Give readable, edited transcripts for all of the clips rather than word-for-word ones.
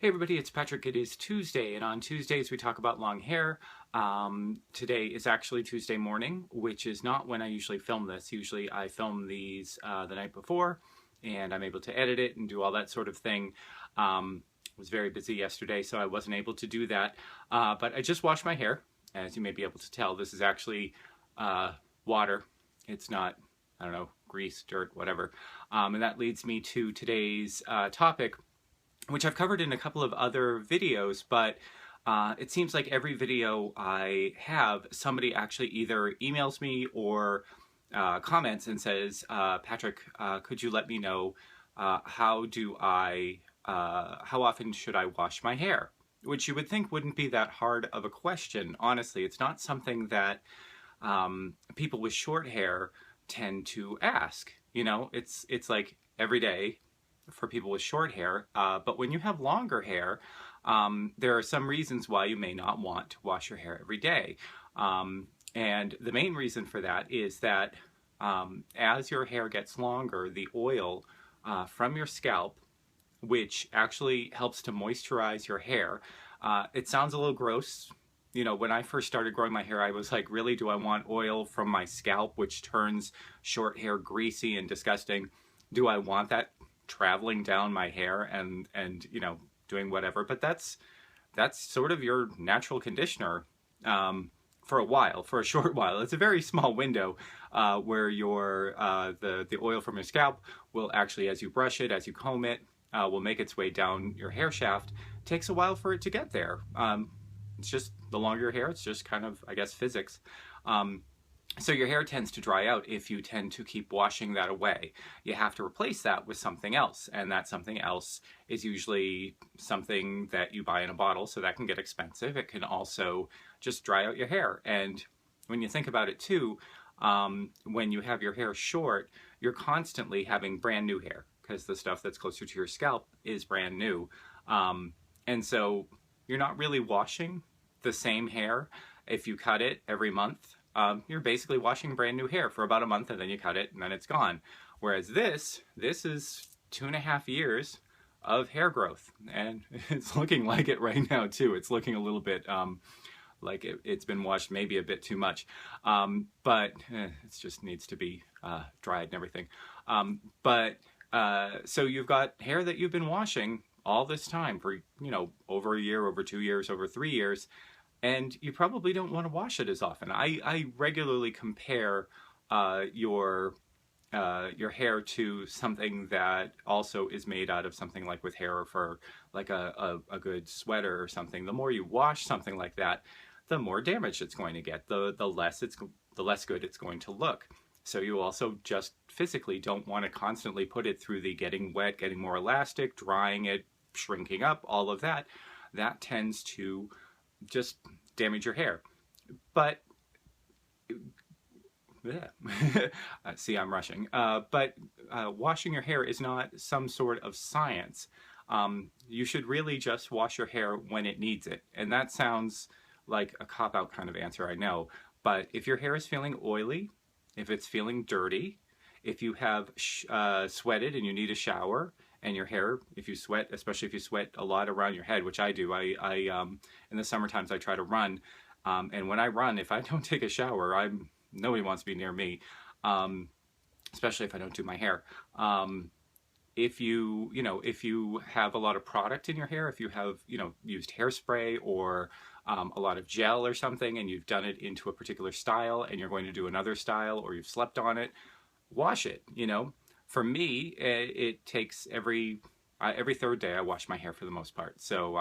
Hey everybody, it's Patrick. It is Tuesday, and on Tuesdays we talk about long hair. Today is actually Tuesday morning, which is not when I usually film this. Usually I film these the night before, and I'm able to edit it and do all that sort of thing. Was very busy yesterday, so I wasn't able to do that. But I just washed my hair. As you may be able to tell, this is actually water. It's not, I don't know, grease, dirt, whatever. And that leads me to today's topic, which I've covered in a couple of other videos, but it seems like every video I have, somebody actually either emails me or comments and says, Patrick, could you let me know how often should I wash my hair? Which you would think wouldn't be that hard of a question. Honestly, it's not something that people with short hair tend to ask. You know, it's like every day for people with short hair, but when you have longer hair, there are some reasons why you may not want to wash your hair every day. And the main reason for that is that as your hair gets longer, the oil from your scalp, which actually helps to moisturize your hair, it sounds a little gross. You know, when I first started growing my hair, I was like, really, do I want oil from my scalp, which turns short hair greasy and disgusting? Do I want that traveling down my hair and you know, doing whatever? But that's sort of your natural conditioner for a while, for a short while. It's a very small window where your the oil from your scalp will actually, as you brush it, as you comb it, will make its way down your hair shaft. It takes a while for it to get there. It's just the longer your hair, it's just kind of, I guess, physics. So your hair tends to dry out if you tend to keep washing that away. You have to replace that with something else, and that something else is usually something that you buy in a bottle, so that can get expensive. It can also just dry out your hair. And when you think about it too, when you have your hair short, you're constantly having brand new hair because the stuff that's closer to your scalp is brand new. And so you're not really washing the same hair if you cut it every month. You're basically washing brand new hair for about a month, and then you cut it and then it's gone. Whereas this is 2.5 years of hair growth, and it's looking like it right now too. It's looking a little bit like it's been washed maybe a bit too much, but it just needs to be dried and everything. So you've got hair that you've been washing all this time for, you know, over a year, over 2 years, over 3 years, and you probably don't want to wash it as often. I regularly compare your hair to something that also is made out of something like with hair or fur, like a good sweater or something. The more you wash something like that, the more damage it's going to get, the less good it's going to look. So you also just physically don't want to constantly put it through the getting wet, getting more elastic, drying it, shrinking up, all of that. That tends to just damage your hair. But yeah. See, I'm rushing. But washing your hair is not some sort of science. You should really just wash your hair when it needs it. And that sounds like a cop-out kind of answer, I know. But if your hair is feeling oily, if it's feeling dirty, if you have sweated and you need a shower, and your hair, if you sweat, especially if you sweat a lot around your head, which I do, in the summer times I try to run, and when I run, if I don't take a shower, nobody wants to be near me, especially if I don't do my hair. If you have a lot of product in your hair, if you have, used hairspray or a lot of gel or something, and you've done it into a particular style, and you're going to do another style, or you've slept on it, wash it, For me, it takes every third day I wash my hair for the most part. So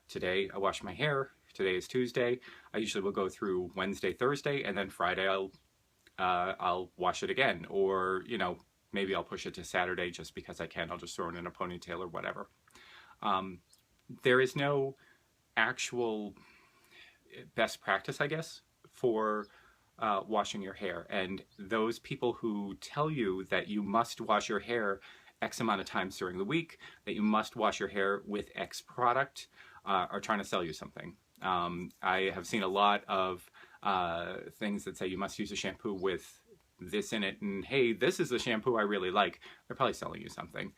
today I wash my hair, today is Tuesday, I usually will go through Wednesday, Thursday, and then Friday I'll wash it again. Or, maybe I'll push it to Saturday just because I can. I'll just throw it in a ponytail or whatever. There is no actual best practice, I guess, for washing your hair. And those people who tell you that you must wash your hair X amount of times during the week, that you must wash your hair with X product, are trying to sell you something. I have seen a lot of things that say you must use a shampoo with this in it, and hey, this is the shampoo I really like. They're probably selling you something.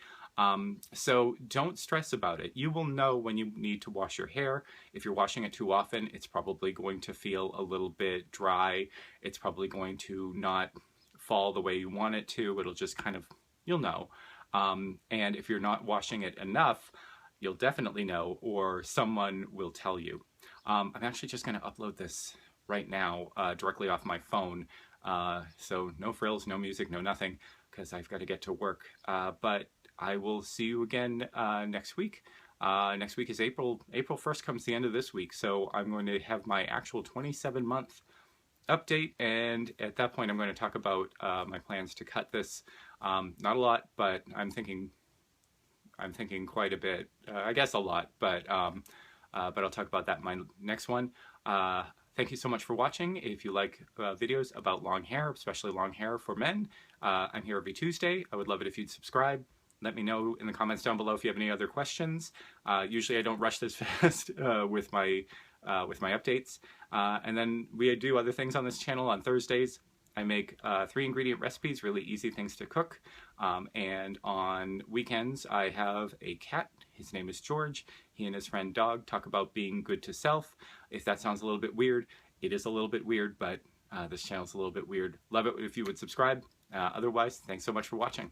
So don't stress about it. You will know when you need to wash your hair. If you're washing it too often, it's probably going to feel a little bit dry. It's probably going to not fall the way you want it to. It'll just kind of, you'll know. And if you're not washing it enough, you'll definitely know, or someone will tell you. I'm actually just going to upload this right now directly off my phone. So no frills, no music, no nothing, because I've got to get to work. But I will see you again next week. Next week is April. April 1st comes the end of this week, so I'm going to have my actual 27-month update, and at that point I'm going to talk about my plans to cut this. Not a lot, but I'm thinking quite a bit. I guess a lot, but I'll talk about that in my next one. Thank you so much for watching. If you like videos about long hair, especially long hair for men, I'm here every Tuesday. I would love it if you'd subscribe. Let me know in the comments down below if you have any other questions. Usually I don't rush this fast with my updates. And then we do other things on this channel on Thursdays. I make 3-ingredient recipes, really easy things to cook. And on weekends, I have a cat. His name is George. He and his friend Dog talk about being good to self. If that sounds a little bit weird, it is a little bit weird, but this channel's a little bit weird. Love it if you would subscribe. Otherwise, thanks so much for watching.